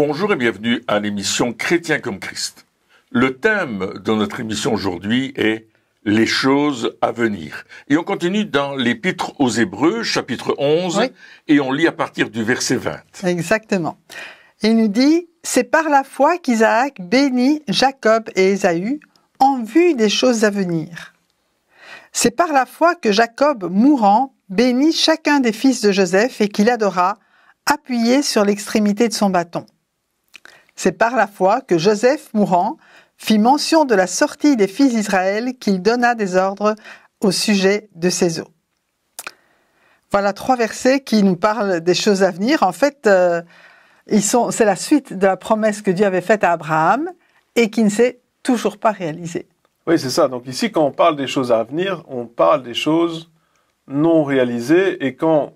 Bonjour et bienvenue à l'émission Chrétien comme Christ. Le thème de notre émission aujourd'hui est les choses à venir. Et on continue dans l'Épître aux Hébreux, chapitre 11, oui. Et on lit à partir du verset 20. Exactement. Il nous dit, c'est par la foi qu'Isaac bénit Jacob et Ésaü en vue des choses à venir. C'est par la foi que Jacob, mourant, bénit chacun des fils de Joseph et qu'il adora, appuyé sur l'extrémité de son bâton. C'est par la foi que Joseph, mourant, fit mention de la sortie des fils d'Israël qu'il donna des ordres au sujet de ses os. Voilà 3 versets qui nous parlent des choses à venir. En fait, c'est la suite de la promesse que Dieu avait faite à Abraham et qui ne s'est toujours pas réalisée. Oui, c'est ça. Donc ici, quand on parle des choses à venir, on parle des choses non réalisées. Et quand,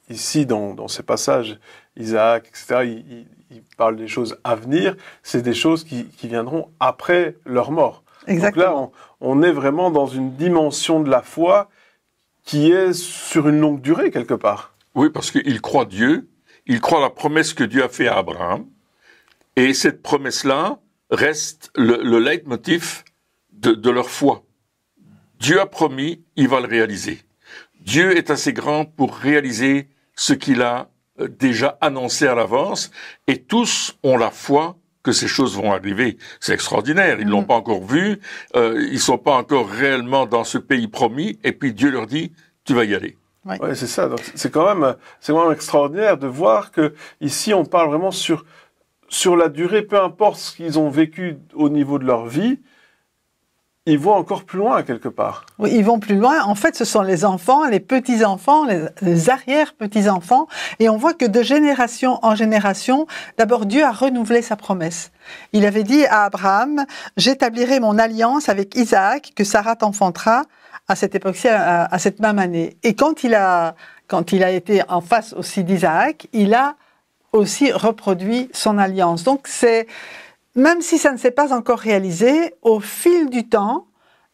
ici, dans ces passages, Isaac, etc., il parle des choses à venir, c'est des choses qui viendront après leur mort. Exactement. Donc là, on est vraiment dans une dimension de la foi qui est sur une longue durée, quelque part. Oui, parce qu'il croit Dieu, il croit la promesse que Dieu a faite à Abraham, et cette promesse-là reste le leitmotiv de leur foi. Dieu a promis, il va le réaliser. Dieu est assez grand pour réaliser ce qu'il a déjà annoncé à l'avance, et tous ont la foi que ces choses vont arriver. C'est extraordinaire, ils l'ont pas encore vu, ils sont pas encore réellement dans ce pays promis, et puis Dieu leur dit, tu vas y aller. Oui, ouais, c'est ça. Donc, c'est quand même extraordinaire de voir que ici on parle vraiment sur la durée, peu importe ce qu'ils ont vécu au niveau de leur vie, ils vont encore plus loin, quelque part. Oui, ils vont plus loin. En fait, ce sont les enfants, les petits-enfants, les arrière-petits-enfants. Et on voit que de génération en génération, d'abord, Dieu a renouvelé sa promesse. Il avait dit à Abraham, « J'établirai mon alliance avec Isaac, que Sarah t'enfantera à cette époque-ci, à cette même année. » Et quand il a été en face aussi d'Isaac, il a aussi reproduit son alliance. Donc, même si ça ne s'est pas encore réalisé, au fil du temps,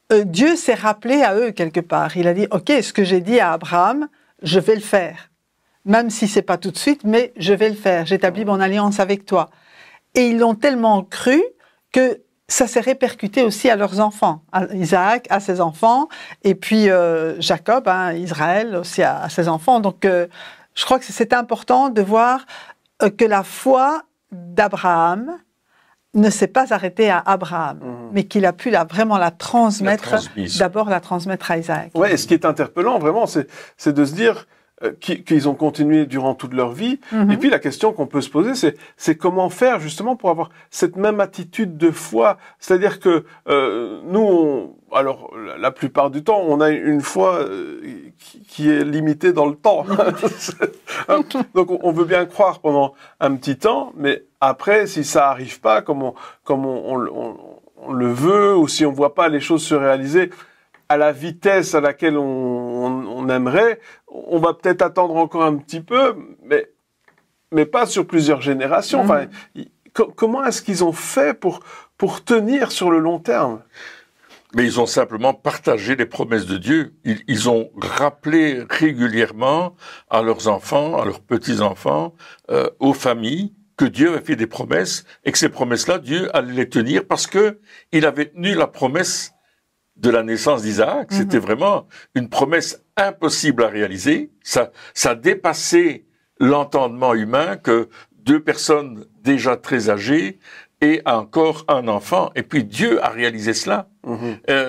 Dieu s'est rappelé à eux quelque part. Il a dit, ok, ce que j'ai dit à Abraham, je vais le faire. Même si c'est pas tout de suite, mais je vais le faire. J'établis mon alliance avec toi. Et ils l'ont tellement cru que ça s'est répercuté aussi à leurs enfants. À Isaac, à ses enfants, et puis Jacob, Israël aussi à ses enfants. Donc, je crois que c'est important de voir que la foi d'Abraham ne s'est pas arrêté à Abraham, mais qu'il a pu vraiment la transmettre, d'abord la transmettre à Isaac. Ouais, et ce qui est interpellant vraiment, c'est de se dire qu'ils ont continué durant toute leur vie. Et puis la question qu'on peut se poser, c'est comment faire justement pour avoir cette même attitude de foi. C'est-à-dire que nous, alors la plupart du temps, on a une foi qui est limitée dans le temps. Donc on veut bien croire pendant un petit temps, mais après, si ça arrive pas comme on le veut, ou si on voit pas les choses se réaliser à la vitesse à laquelle on aimerait, on va peut-être attendre encore un petit peu, mais pas sur plusieurs générations. Enfin, comment est-ce qu'ils ont fait pour tenir sur le long terme? Mais ils ont simplement partagé les promesses de Dieu. Ils ont rappelé régulièrement à leurs enfants, à leurs petits-enfants, aux familles, que Dieu avait fait des promesses, et que ces promesses-là, Dieu allait les tenir parce que il avait tenu la promesse de la naissance d'Isaac. C'était vraiment une promesse impossible à réaliser. Ça dépassait l'entendement humain que 2 personnes déjà très âgées et encore un enfant. Et puis Dieu a réalisé cela.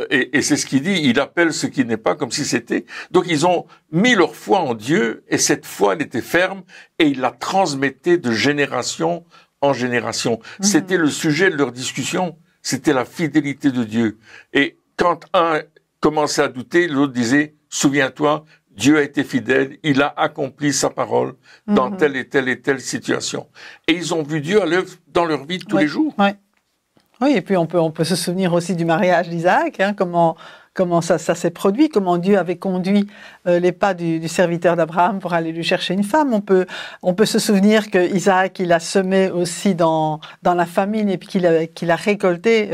Et c'est ce qu'il dit, il appelle ce qui n'est pas comme si c'était. Donc ils ont mis leur foi en Dieu, et cette foi, elle était ferme, et ils la transmettaient de génération en génération. C'était le sujet de leur discussion, c'était la fidélité de Dieu. Et quand un commençait à douter, l'autre disait, souviens-toi, Dieu a été fidèle, il a accompli sa parole dans telle et telle et telle situation. Et ils ont vu Dieu à l'œuvre dans leur vie tous les jours. Oui, et puis on peut se souvenir aussi du mariage d'Isaac, comment ça s'est produit, comment Dieu avait conduit les pas du serviteur d'Abraham pour aller lui chercher une femme. On peut se souvenir que Isaac, il a semé aussi dans la famine, et puis qu'il a récolté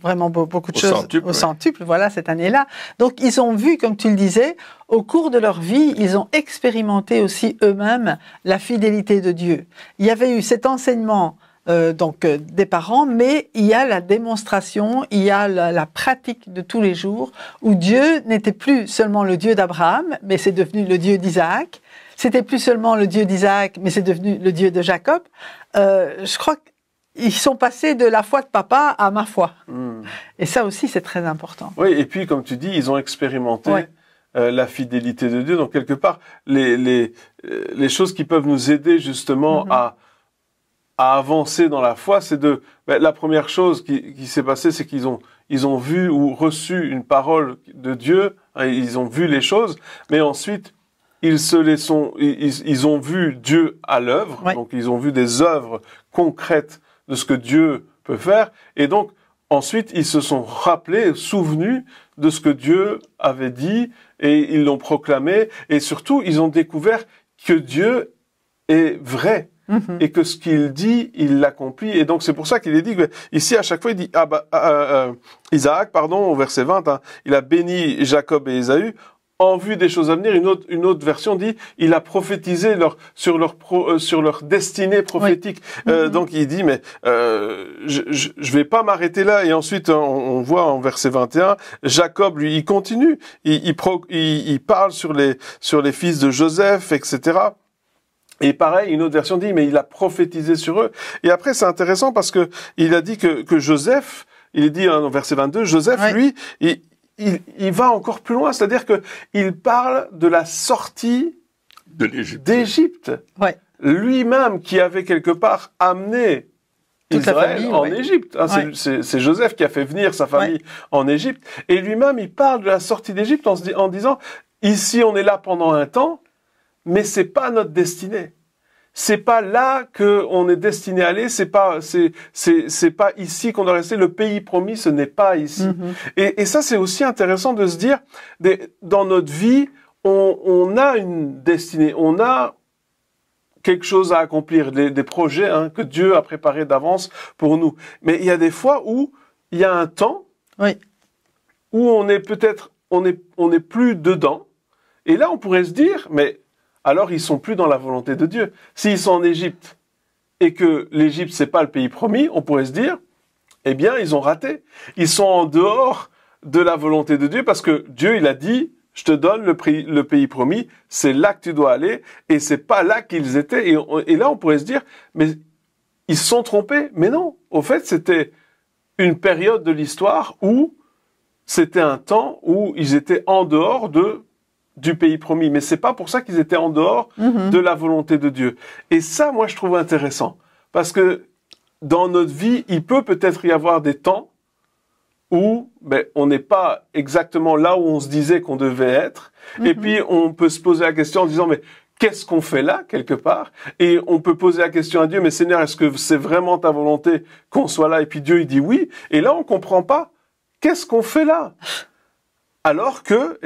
vraiment beaucoup de Au choses centuple, au centuple, voilà, cette année-là. Donc, ils ont vu, comme tu le disais, au cours de leur vie, ils ont expérimenté aussi eux-mêmes la fidélité de Dieu. Il y avait eu cet enseignement des parents, mais il y a la démonstration, il y a la pratique de tous les jours, où Dieu n'était plus seulement le Dieu d'Abraham, mais c'est devenu le Dieu d'Isaac. C'était plus seulement le Dieu d'Isaac, mais c'est devenu le Dieu de Jacob. Je crois qu'ils sont passés de la foi de papa à ma foi. Et ça aussi, c'est très important. Oui, et puis, comme tu dis, ils ont expérimenté la fidélité de Dieu. Donc, quelque part, les choses qui peuvent nous aider justement à avancer dans la foi, c'est la première chose qui s'est passée, c'est qu'ils ont vu ou reçu une parole de Dieu, hein, ils ont vu les choses, mais ensuite, ils ont vu Dieu à l'œuvre, donc ils ont vu des œuvres concrètes de ce que Dieu peut faire, et donc, ensuite, ils se sont rappelés, souvenus de ce que Dieu avait dit, et ils l'ont proclamé, et surtout, ils ont découvert que Dieu est vrai, et que ce qu'il dit, il l'accomplit. Et donc, c'est pour ça qu'il est dit, ici, à chaque fois, il dit, Isaac, au verset 20, hein, il a béni Jacob et Ésaü, en vue des choses à venir. Une autre version dit, il a prophétisé sur leur destinée prophétique. Donc, il dit, mais je vais pas m'arrêter là. Et ensuite, on voit en verset 21, Jacob, lui, il continue. Il parle sur les fils de Joseph, etc. Et pareil, une autre version dit, mais il a prophétisé sur eux. Et après, c'est intéressant parce que il a dit que Joseph, il est dit en verset 22, Joseph, lui, il va encore plus loin. C'est-à-dire que il parle de la sortie d'Égypte. Ouais. Lui-même qui avait quelque part amené Israël en Égypte. Hein, c'est Joseph qui a fait venir sa famille en Égypte. Et lui-même, il parle de la sortie d'Égypte en disant, ici, on est là pendant un temps, mais c'est pas notre destinée. C'est pas là que on est destiné à aller. C'est pas ici qu'on doit rester. Le pays promis, ce n'est pas ici. Et ça, c'est aussi intéressant de se dire, dans notre vie, on a une destinée, on a quelque chose à accomplir, des projets que Dieu a préparés d'avance pour nous. Mais il y a des fois où il y a un temps où on est plus dedans. Et là, on pourrait se dire, mais alors ils sont plus dans la volonté de Dieu. S'ils sont en Égypte et que l'Égypte c'est pas le pays promis, on pourrait se dire, eh bien ils ont raté. Ils sont en dehors de la volonté de Dieu parce que Dieu il a dit, je te donne le pays promis, c'est là que tu dois aller et c'est pas là qu'ils étaient. Et là on pourrait se dire, mais ils se sont trompés. Mais non, au fait c'était une période de l'histoire où c'était un temps où ils étaient en dehors du pays promis, mais c'est pas pour ça qu'ils étaient en dehors de la volonté de Dieu. Et ça, moi, je trouve intéressant, parce que dans notre vie, il peut-être y avoir des temps où on n'est pas exactement là où on se disait qu'on devait être, et puis on peut se poser la question en disant, mais qu'est-ce qu'on fait là, quelque part? Et on peut poser la question à Dieu, mais Seigneur, est-ce que c'est vraiment ta volonté qu'on soit là? Et puis Dieu, il dit oui, et là, on comprend pas. Qu'est-ce qu'on fait là? Alors que,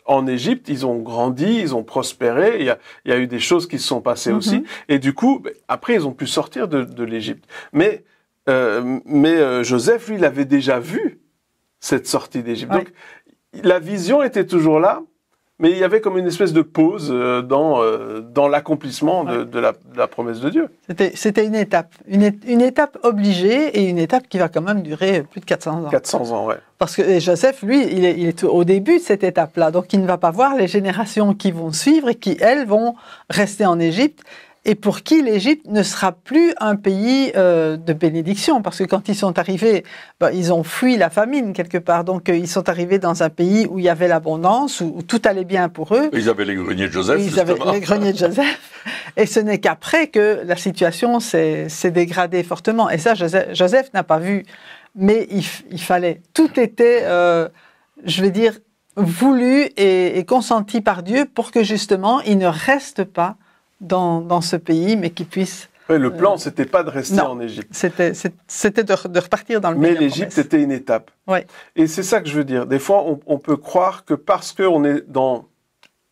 en Égypte, ils ont grandi, ils ont prospéré, il y a eu des choses qui se sont passées aussi, et du coup, après, ils ont pu sortir de l'Égypte. Mais Joseph, lui, il avait déjà vu cette sortie d'Égypte. Donc, la vision était toujours là, mais il y avait comme une espèce de pause dans l'accomplissement de la promesse de Dieu. C'était une étape. Une étape obligée et une étape qui va quand même durer plus de 400 ans. 400 ans, ouais. Parce que Joseph, lui, il est au début de cette étape-là. Donc, il ne va pas voir les générations qui vont suivre et qui, elles, vont rester en Égypte. Et pour qui l'Égypte ne sera plus un pays de bénédiction. Parce que quand ils sont arrivés, ils ont fui la famine quelque part. Donc ils sont arrivés dans un pays où il y avait l'abondance, où tout allait bien pour eux. Ils avaient les greniers de Joseph, Ils avaient les greniers de Joseph. Et ce n'est qu'après que la situation s'est dégradée fortement. Et ça, Joseph n'a pas vu. Mais il fallait. Tout était, je vais dire, voulu et consenti par Dieu pour que justement, il ne reste pas dans ce pays, mais qui puisse... Oui, le plan, c'était pas de rester en Égypte. C'était de repartir dans le pays. Mais l'Égypte était une étape. Ouais. Et c'est ça que je veux dire. Des fois, on peut croire que parce qu'on est dans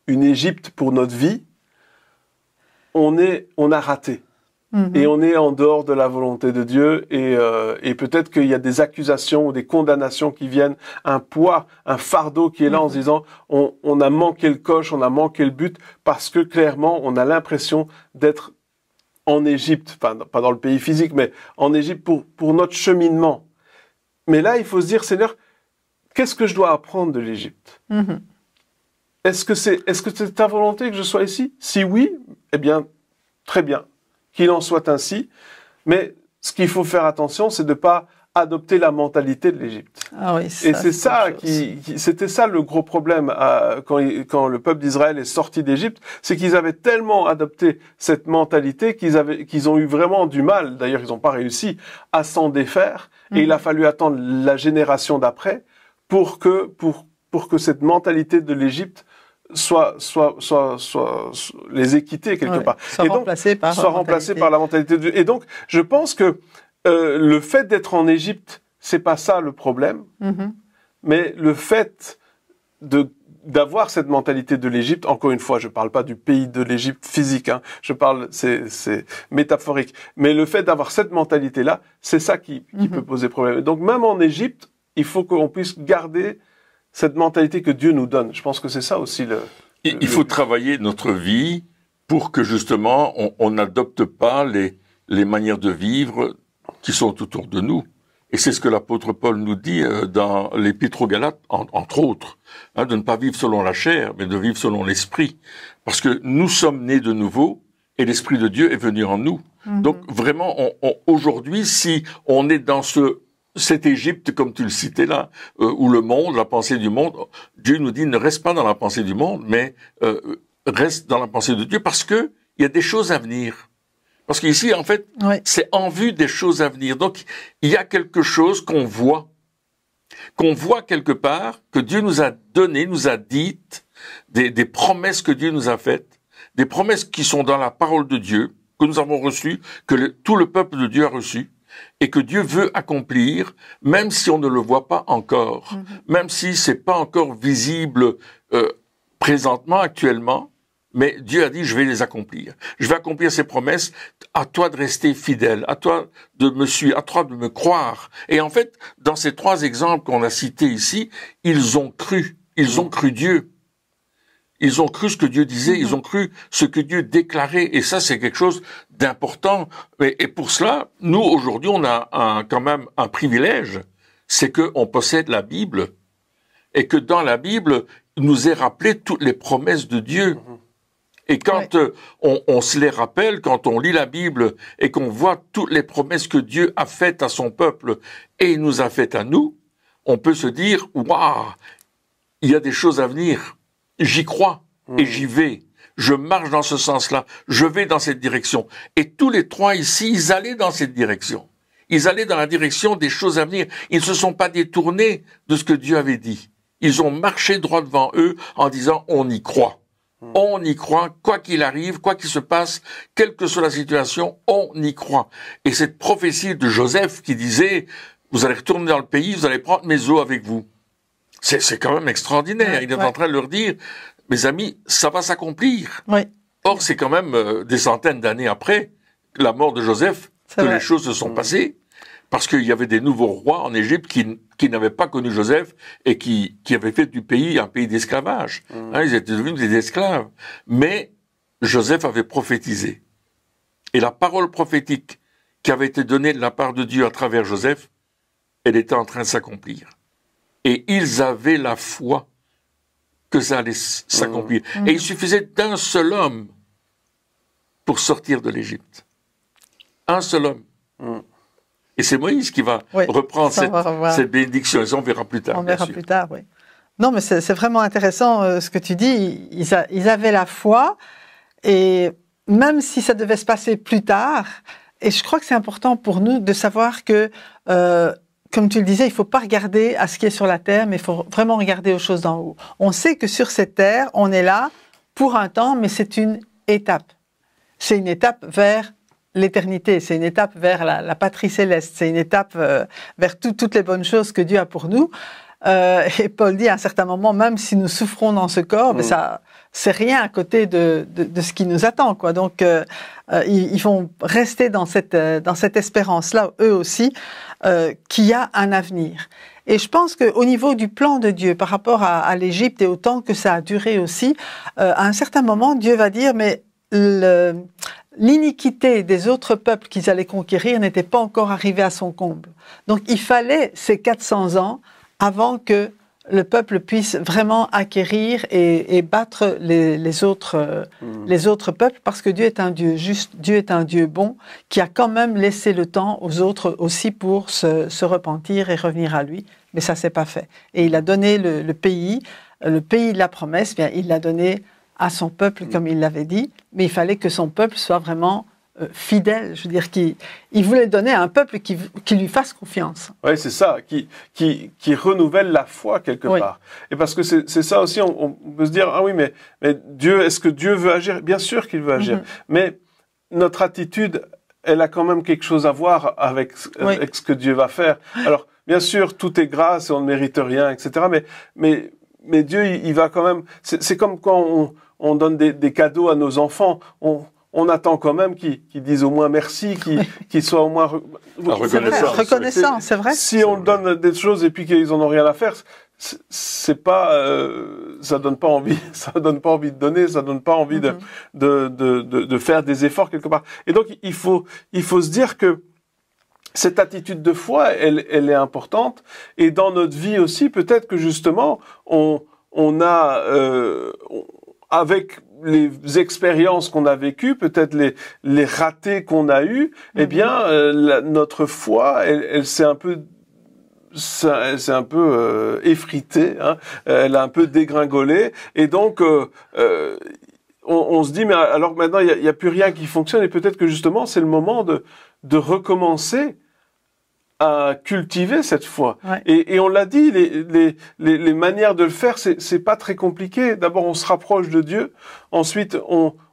une Égypte pour notre vie, on a raté. et on est en dehors de la volonté de Dieu, et peut-être qu'il y a des accusations ou des condamnations qui viennent, un poids, un fardeau qui est là en se disant on a manqué le coche, on a manqué le but, parce que clairement on a l'impression d'être en Égypte, pas dans le pays physique, mais en Égypte pour notre cheminement. Mais là, il faut se dire, Seigneur, qu'est-ce que je dois apprendre de l'Égypte? Est-ce que c'est ta volonté que je sois ici? Si oui, eh bien, très bien, qu'il en soit ainsi. Mais ce qu'il faut faire attention, c'est de ne pas adopter la mentalité de l'Égypte. Ah oui, et c'est ça c'était ça le gros problème quand le peuple d'Israël est sorti d'Égypte, c'est qu'ils avaient tellement adopté cette mentalité qu'ils ont eu vraiment du mal. D'ailleurs, ils n'ont pas réussi à s'en défaire. Et il a fallu attendre la génération d'après pour que cette mentalité de l'Égypte soit les équiter quelque part. Soit remplacée par la mentalité de Dieu. Et donc, je pense que le fait d'être en Égypte, c'est pas ça le problème, mais le fait d'avoir cette mentalité de l'Égypte, encore une fois, je parle pas du pays de l'Égypte physique, je parle, c'est métaphorique, mais le fait d'avoir cette mentalité-là, c'est ça qui peut poser problème. Donc même en Égypte, il faut qu'on puisse garder cette mentalité que Dieu nous donne. Je pense que c'est ça aussi il faut travailler notre vie pour que justement on n'adopte pas les manières de vivre qui sont autour de nous. Et c'est ce que l'apôtre Paul nous dit dans l'Épître aux Galates, entre autres, de ne pas vivre selon la chair, mais de vivre selon l'esprit. Parce que nous sommes nés de nouveau et l'Esprit de Dieu est venu en nous. Donc vraiment, aujourd'hui, si on est dans cette Égypte, comme tu le citais là, où le monde, la pensée du monde, Dieu nous dit ne reste pas dans la pensée du monde, mais reste dans la pensée de Dieu, parce que il y a des choses à venir. Parce qu'ici, en fait, c'est en vue des choses à venir. Donc, il y a quelque chose qu'on voit quelque part, que Dieu nous a donné, nous a dites, des promesses que Dieu nous a faites, des promesses qui sont dans la parole de Dieu, que nous avons reçues, que tout le peuple de Dieu a reçues, et que Dieu veut accomplir, même si on ne le voit pas encore, même si c'est pas encore visible présentement, actuellement, mais Dieu a dit, je vais les accomplir. Je vais accomplir ces promesses. À toi de rester fidèle, à toi de me suivre, à toi de me croire. Et en fait, dans ces 3 exemples qu'on a cités ici, ils ont cru Dieu. Ils ont cru ce que Dieu disait, ils ont cru ce que Dieu déclarait, et ça c'est quelque chose d'important. Et pour cela, nous aujourd'hui, on a quand même un privilège, c'est qu'on possède la Bible, et que dans la Bible, il nous est rappelé toutes les promesses de Dieu. Et quand on se les rappelle, quand on lit la Bible et qu'on voit toutes les promesses que Dieu a faites à son peuple et il nous a faites à nous, on peut se dire, waouh, il y a des choses à venir. J'y crois et j'y vais. Je marche dans ce sens-là. Je vais dans cette direction. Et tous les 3 ici, ils allaient dans cette direction. Ils allaient dans la direction des choses à venir. Ils ne se sont pas détournés de ce que Dieu avait dit. Ils ont marché droit devant eux en disant, on y croit. On y croit, quoi qu'il arrive, quoi qu'il se passe, quelle que soit la situation, on y croit. Et cette prophétie de Joseph qui disait, vous allez retourner dans le pays, vous allez prendre mes os avec vous. C'est quand même extraordinaire. Il est en train de leur dire, mes amis, ça va s'accomplir. Or, c'est quand même des centaines d'années après la mort de Joseph que les choses se sont passées. Parce qu'il y avait des nouveaux rois en Égypte qui n'avaient pas connu Joseph et qui avaient fait du pays un pays d'esclavage. Ils étaient devenus des esclaves. Mais Joseph avait prophétisé. Et la parole prophétique qui avait été donnée de la part de Dieu à travers Joseph, elle était en train de s'accomplir. Et ils avaient la foi que ça allait s'accomplir. Et il suffisait d'un seul homme pour sortir de l'Égypte. Un seul homme. Et c'est Moïse qui va reprendre cette bénédiction. Et ça, on verra plus tard. On verra plus tard, oui. Non, mais c'est vraiment intéressant ce que tu dis. Ils avaient la foi, et même si ça devait se passer plus tard, et je crois que c'est important pour nous de savoir que, comme tu le disais, il ne faut pas regarder à ce qui est sur la terre, mais il faut vraiment regarder aux choses d'en haut. On sait que sur cette terre, on est là pour un temps, mais c'est une étape. C'est une étape vers l'éternité, c'est une étape vers la patrie céleste, c'est une étape vers toutes les bonnes choses que Dieu a pour nous. Et Paul dit à un certain moment, même si nous souffrons dans ce corps, mais ça, c'est rien à côté de ce qui nous attend, quoi. Donc, ils vont rester dans cette espérance-là, eux aussi, qu'il y a un avenir. Et je pense qu'au niveau du plan de Dieu, par rapport à l'Égypte et au temps que ça a duré aussi, à un certain moment, Dieu va dire, mais l'iniquité des autres peuples qu'ils allaient conquérir n'était pas encore arrivée à son comble. Donc, il fallait ces 400 ans avant que le peuple puisse vraiment acquérir et battre les autres peuples, parce que Dieu est un Dieu juste, Dieu est un Dieu bon, qui a quand même laissé le temps aux autres aussi pour se repentir et revenir à lui. Mais ça s'est pas fait. Et il a donné le pays de la promesse, bien, il l'a donné à son peuple, comme il l'avait dit, mais il fallait que son peuple soit vraiment fidèle. Je veux dire, il voulait donner à un peuple qui lui fasse confiance. Oui, c'est ça, qui renouvelle la foi quelque part. Et parce que c'est ça aussi, on peut se dire, ah oui, mais Dieu, est-ce que Dieu veut agir? Bien sûr qu'il veut agir. Mais notre attitude, elle a quand même quelque chose à voir avec ce que Dieu va faire. Alors, bien sûr, tout est grâce et on ne mérite rien, etc. Mais Dieu, il va quand même... C'est comme quand on donne des cadeaux à nos enfants. On attend quand même qu'ils disent au moins merci, qu'ils soient au moins reconnaissants. C'est vrai. Si on donne des choses et puis qu'ils en ont rien à faire, c'est pas, ça donne pas envie de donner, ça donne pas envie de faire des efforts quelque part. Et donc il faut se dire que cette attitude de foi, elle est importante. Et dans notre vie aussi, peut-être que justement, on a avec les expériences qu'on a vécues, peut-être les ratés qu'on a eus, eh bien, notre foi, elle s'est un peu effritée, hein, elle a un peu dégringolé, et donc on se dit, mais alors maintenant il y a plus rien qui fonctionne, et peut-être que justement c'est le moment de recommencer à cultiver cette foi. Ouais. Et on l'a dit, les manières de le faire, c'est pas très compliqué. D'abord, on se rapproche de Dieu. Ensuite,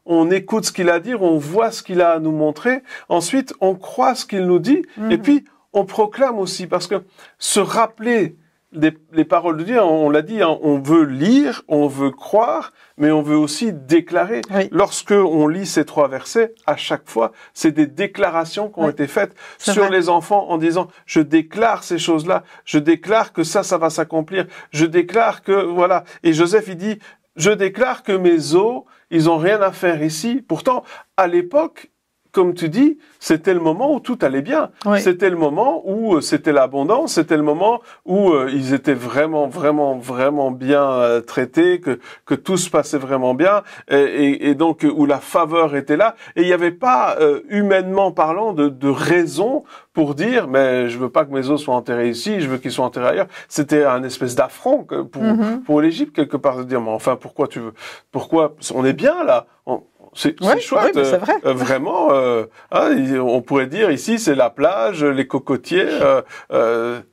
on écoute ce qu'il a à dire, on voit ce qu'il a à nous montrer. Ensuite, on croit ce qu'il nous dit. Et puis, on proclame aussi, parce que se rappeler les paroles de Dieu, on l'a dit, hein, on veut lire, on veut croire, mais on veut aussi déclarer. Oui. Lorsque on lit ces 3 versets, à chaque fois, c'est des déclarations qui ont été faites sur les enfants en disant « Je déclare ces choses-là, je déclare que ça va s'accomplir, je déclare que... » Voilà. Et Joseph, il dit « Je déclare que mes os, ils ont rien à faire ici. » Pourtant, à l'époque, comme tu dis, c'était le moment où tout allait bien. Oui. C'était le moment où c'était l'abondance, c'était le moment où ils étaient vraiment bien traités, que tout se passait vraiment bien, et donc où la faveur était là. Et il n'y avait pas, humainement parlant, de raison pour dire, mais je veux pas que mes os soient enterrés ici, je veux qu'ils soient enterrés ailleurs. C'était un espèce d'affront pour l'Égypte, quelque part, de dire, mais enfin, pourquoi on est bien là? C'est chouette, oui, c'est vrai. Vraiment. On pourrait dire ici c'est la plage, les cocotiers,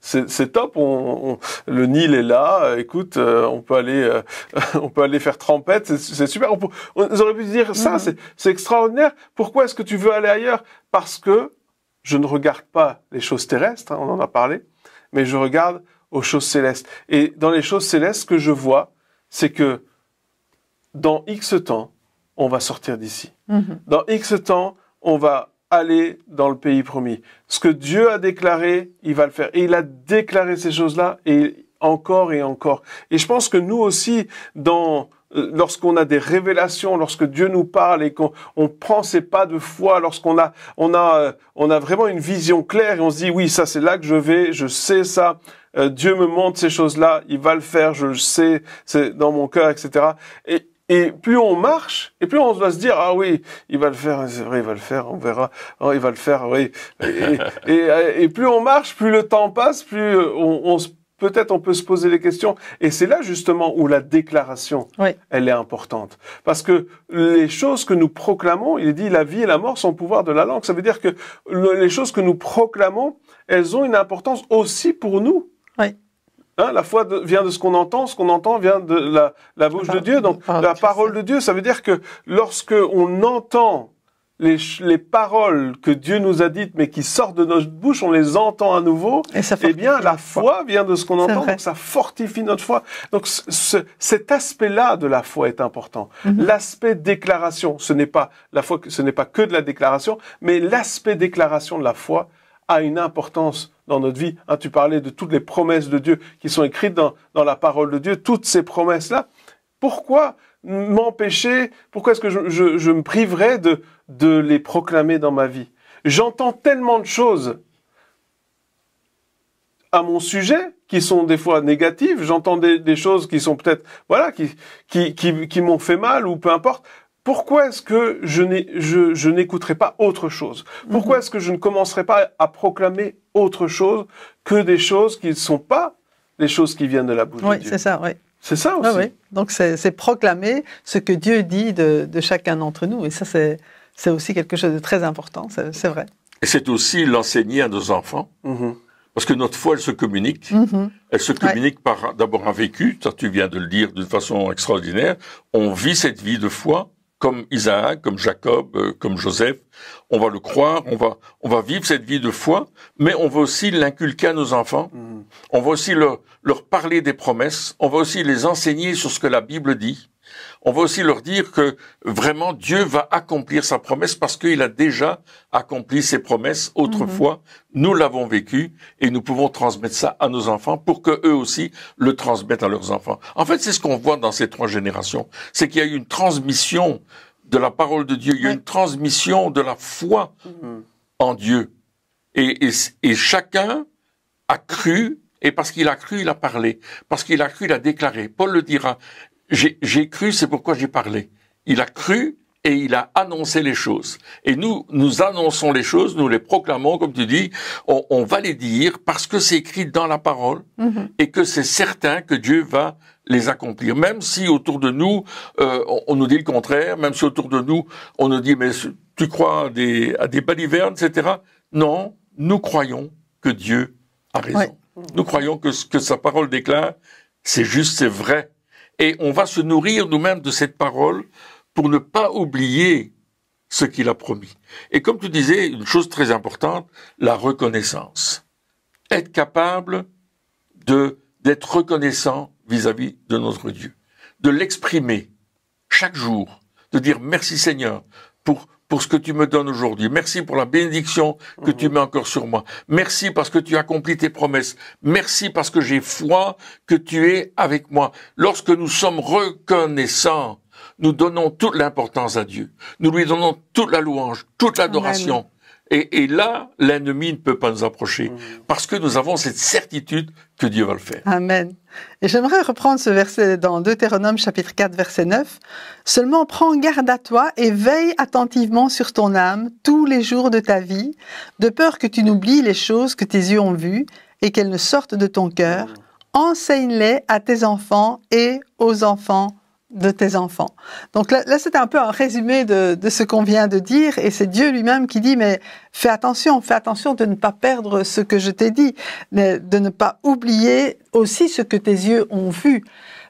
c'est top. Le Nil est là. Écoute, on peut aller faire trempette. C'est super. On aurait pu dire ça. C'est extraordinaire. Pourquoi est-ce que tu veux aller ailleurs? Parce que je ne regarde pas les choses terrestres. Hein, on en a parlé, mais je regarde aux choses célestes. Et dans les choses célestes, ce que je vois, c'est que dans X temps, on va sortir d'ici. Dans X temps, on va aller dans le pays promis. Ce que Dieu a déclaré, il va le faire. Et il a déclaré ces choses-là, et encore et encore. Et je pense que nous aussi, lorsqu'on a des révélations, lorsque Dieu nous parle et qu'on prend ces pas de foi, lorsqu'on a vraiment une vision claire et on se dit, oui, ça c'est là que je vais, je sais ça, Dieu me montre ces choses-là, il va le faire, je le sais, c'est dans mon cœur, etc. Et plus on marche, et plus on doit se dire, ah oui, il va le faire, c'est vrai, il va le faire, on verra, oh, il va le faire, oui. Et plus on marche, plus le temps passe, plus peut-être on peut se poser des questions. Et c'est là justement où la déclaration, elle est importante. Parce que les choses que nous proclamons, il dit la vie et la mort sont au pouvoir de la langue. Ça veut dire que les choses que nous proclamons, elles ont une importance aussi pour nous. Oui. Hein, la foi vient de ce qu'on entend vient de la bouche de Dieu. Donc la parole de Dieu, ça veut dire que lorsque on entend les paroles que Dieu nous a dites, mais qui sortent de notre bouche, on les entend à nouveau, eh bien, la foi vient de ce qu'on entend, donc ça fortifie notre foi. Donc, cet aspect-là de la foi est important. L'aspect déclaration, ce n'est pas la foi, ce n'est pas que de la déclaration, mais l'aspect déclaration de la foi a une importance dans notre vie. Hein, tu parlais de toutes les promesses de Dieu qui sont écrites dans la parole de Dieu, toutes ces promesses-là. Pourquoi m'empêcher, pourquoi est-ce que je me priverais de les proclamer dans ma vie? J'entends tellement de choses à mon sujet qui sont des fois négatives, j'entends des choses qui sont peut-être, voilà, qui m'ont fait mal ou peu importe. Pourquoi est-ce que je n'écouterai pas autre chose? Pourquoi est-ce que je ne commencerai pas à proclamer autre chose que des choses qui ne sont pas les choses qui viennent de la bouche de Dieu? Oui, c'est ça, oui. C'est ça aussi. Oui. Donc c'est proclamer ce que Dieu dit de chacun d'entre nous. Et ça, c'est aussi quelque chose de très important, c'est vrai. Et c'est aussi l'enseigner à nos enfants. Parce que notre foi, elle se communique. Elle se communique par d'abord un vécu, ça tu viens de le dire d'une façon extraordinaire. On vit cette vie de foi, comme Isaac, comme Jacob, comme Joseph. On va le croire, on va vivre cette vie de foi, mais on va aussi l'inculquer à nos enfants. On va aussi leur parler des promesses. On va aussi les enseigner sur ce que la Bible dit. On va aussi leur dire que vraiment Dieu va accomplir sa promesse parce qu'il a déjà accompli ses promesses autrefois. Nous l'avons vécu et nous pouvons transmettre ça à nos enfants pour que eux aussi le transmettent à leurs enfants. En fait, c'est ce qu'on voit dans ces 3 générations. C'est qu'il y a eu une transmission de la parole de Dieu. Il y a une transmission de la foi en Dieu. Et chacun a cru, et parce qu'il a cru, il a parlé. Parce qu'il a cru, il a déclaré. Paul le dira. J'ai cru, c'est pourquoi j'ai parlé. Il a cru et il a annoncé les choses. Et nous annonçons les choses, nous les proclamons, comme tu dis, on va les dire parce que c'est écrit dans la parole et que c'est certain que Dieu va les accomplir. Même si autour de nous, on nous dit le contraire, même si autour de nous, on nous dit, mais tu crois à des balivernes, etc. Non, nous croyons que Dieu a raison. Ouais. Nous croyons que ce que sa parole déclare, c'est juste, c'est vrai. Et on va se nourrir nous-mêmes de cette parole pour ne pas oublier ce qu'il a promis. Et comme tu disais, une chose très importante, la reconnaissance. Être capable d'être reconnaissant vis-à-vis de notre Dieu. De l'exprimer chaque jour. De dire merci Seigneur pour ce que tu me donnes aujourd'hui. Merci pour la bénédiction que tu mets encore sur moi. Merci parce que tu as accompli tes promesses. Merci parce que j'ai foi que tu es avec moi. Lorsque nous sommes reconnaissants, nous donnons toute l'importance à Dieu. Nous lui donnons toute la louange, toute l'adoration. Et là, l'ennemi ne peut pas nous approcher parce que nous avons cette certitude que Dieu va le faire. Amen. Et j'aimerais reprendre ce verset dans Deutéronome chapitre 4 verset 9. « Seulement prends garde à toi et veille attentivement sur ton âme tous les jours de ta vie, de peur que tu n'oublies les choses que tes yeux ont vues et qu'elles ne sortent de ton cœur. Enseigne-les à tes enfants et aux enfants de tes enfants. » Donc là c'est un peu un résumé de ce qu'on vient de dire, et c'est Dieu lui-même qui dit, mais fais attention de ne pas perdre ce que je t'ai dit, de ne pas oublier aussi ce que tes yeux ont vu.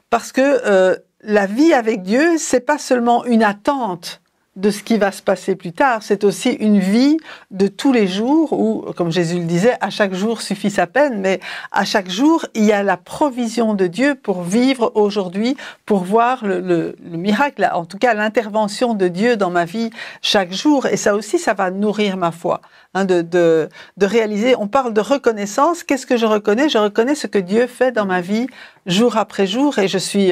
Parce que la vie avec Dieu, c'est pas seulement une attente de ce qui va se passer plus tard, c'est aussi une vie de tous les jours où, comme Jésus le disait, à chaque jour suffit sa peine, mais à chaque jour, il y a la provision de Dieu pour vivre aujourd'hui, pour voir le miracle, en tout cas l'intervention de Dieu dans ma vie chaque jour. Et ça aussi, ça va nourrir ma foi, hein, de réaliser. On parle de reconnaissance. Qu'est-ce que je reconnais? Je reconnais ce que Dieu fait dans ma vie jour après jour, et je suis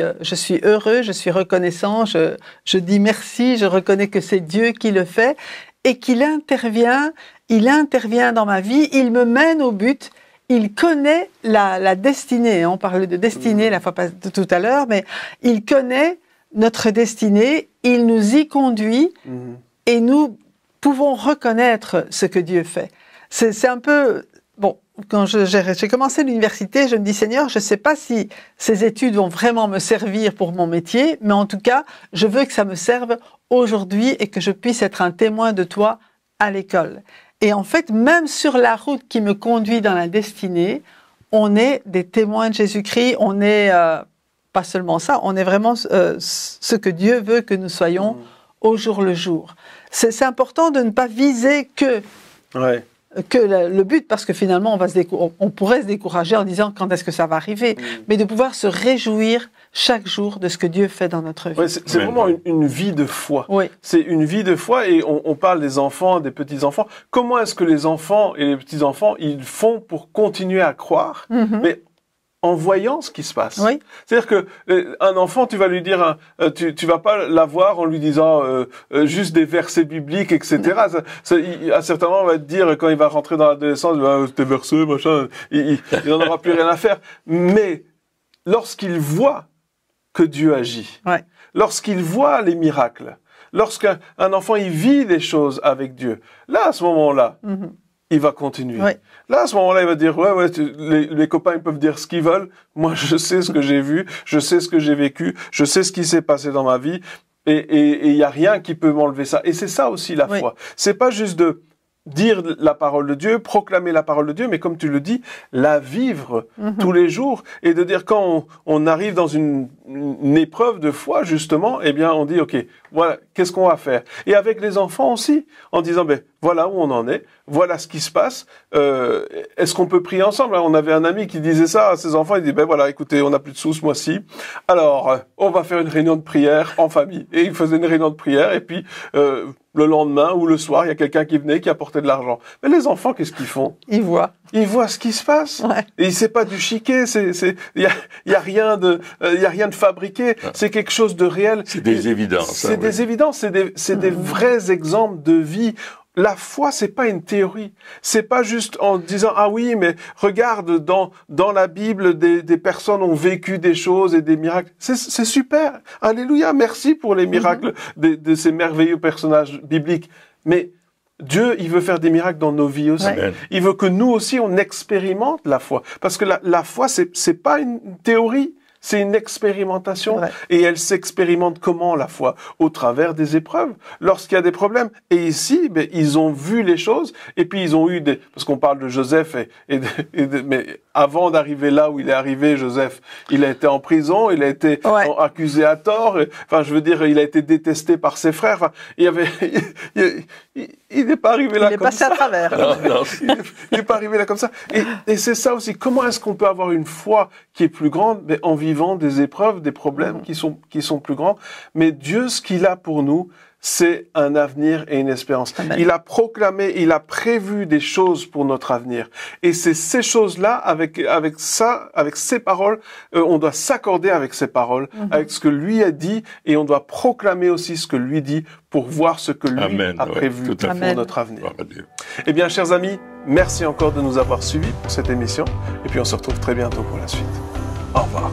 heureux, je suis reconnaissant, je dis merci, je reconnais que c'est Dieu qui le fait et qu'il intervient, il intervient dans ma vie, il me mène au but, il connaît la destinée. On parlait de destinée la fois de tout à l'heure, mais il connaît notre destinée, il nous y conduit et nous pouvons reconnaître ce que Dieu fait. C'est un peu... Bon, quand j'ai commencé l'université, je me dis, Seigneur, je ne sais pas si ces études vont vraiment me servir pour mon métier, mais en tout cas, je veux que ça me serve aujourd'hui et que je puisse être un témoin de toi à l'école. Et en fait, même sur la route qui me conduit dans la destinée, on est des témoins de Jésus-Christ, on est, pas seulement ça, on est vraiment ce que Dieu veut que nous soyons au jour le jour. C'est important de ne pas viser que le but, parce que finalement on pourrait se décourager en disant quand est-ce que ça va arriver, mais de pouvoir se réjouir chaque jour de ce que Dieu fait dans notre vie. Ouais, c'est vraiment une vie de foi. Oui. C'est une vie de foi, et on parle des enfants, des petits-enfants. Comment est-ce que les enfants et les petits-enfants, ils font pour continuer à croire, mais en voyant ce qui se passe. Oui. C'est-à-dire que un enfant, tu vas lui dire, tu vas pas l'avoir en lui disant juste des versets bibliques, etc. À certains moments, on va te dire, quand il va rentrer dans l'adolescence, tes versets, machin, il n'en aura plus rien à faire. Mais lorsqu'il voit que Dieu agit, lorsqu'il voit les miracles, lorsqu'un enfant il vit des choses avec Dieu, là, à ce moment-là, il va continuer. Là, à ce moment-là, il va dire, les copains, ils peuvent dire ce qu'ils veulent. Moi, je sais ce que j'ai vu, je sais ce que j'ai vécu, je sais ce qui s'est passé dans ma vie, et il y a rien qui peut m'enlever ça. Et c'est ça aussi la foi. C'est pas juste de dire la parole de Dieu, proclamer la parole de Dieu, mais comme tu le dis, la vivre tous les jours, et de dire quand on arrive dans une épreuve de foi, justement, eh bien, on dit, OK, voilà, qu'est-ce qu'on va faire? Et avec les enfants aussi, en disant, voilà où on en est, voilà ce qui se passe, est-ce qu'on peut prier ensemble? On avait un ami qui disait ça à ses enfants, il dit, voilà, écoutez, on n'a plus de sous ce mois-ci, alors, on va faire une réunion de prière en famille. Et il faisait une réunion de prière, et puis, le lendemain ou le soir, il y a quelqu'un qui venait, qui apportait de l'argent. Mais les enfants, qu'est-ce qu'ils font? Ils voient. Ils voient ce qui se passe. Et c'est pas du chiquet, il y a rien de fabriqué. C'est quelque chose de réel. C'est des évidences. C'est des évidences. C'est des vrais exemples de vie. La foi, c'est pas une théorie. C'est pas juste en disant, ah oui, mais regarde, dans la Bible, des personnes ont vécu des choses et des miracles. C'est super. Alléluia. Merci pour les miracles de ces merveilleux personnages bibliques. Mais Dieu, il veut faire des miracles dans nos vies aussi. Il veut que nous aussi, on expérimente la foi. Parce que la foi, c'est pas une théorie. C'est une expérimentation. Et elle s'expérimente comment, la foi? Au travers des épreuves, lorsqu'il y a des problèmes. Et ici, ils ont vu les choses, et puis ils ont eu parce qu'on parle de Joseph, mais avant d'arriver là où il est arrivé, Joseph, il a été en prison, il a été accusé à tort, enfin, je veux dire, il a été détesté par ses frères. Enfin, il n'est pas arrivé là comme ça. Il est passé à travers. Non. Il n'est pas arrivé là comme ça. Et c'est ça aussi. Comment est-ce qu'on peut avoir une foi qui est plus grande? Mais en vivant des épreuves, des problèmes qui sont plus grands. Mais Dieu, ce qu'il a pour nous, c'est un avenir et une espérance. Amen. Il a proclamé, il a prévu des choses pour notre avenir. Et c'est ces choses-là, avec ces paroles, on doit s'accorder avec ces paroles, avec ce que lui a dit, et on doit proclamer aussi ce que lui dit pour voir ce que lui a prévu pour notre avenir. Eh bien, chers amis, merci encore de nous avoir suivis pour cette émission, et puis on se retrouve très bientôt pour la suite. Au revoir.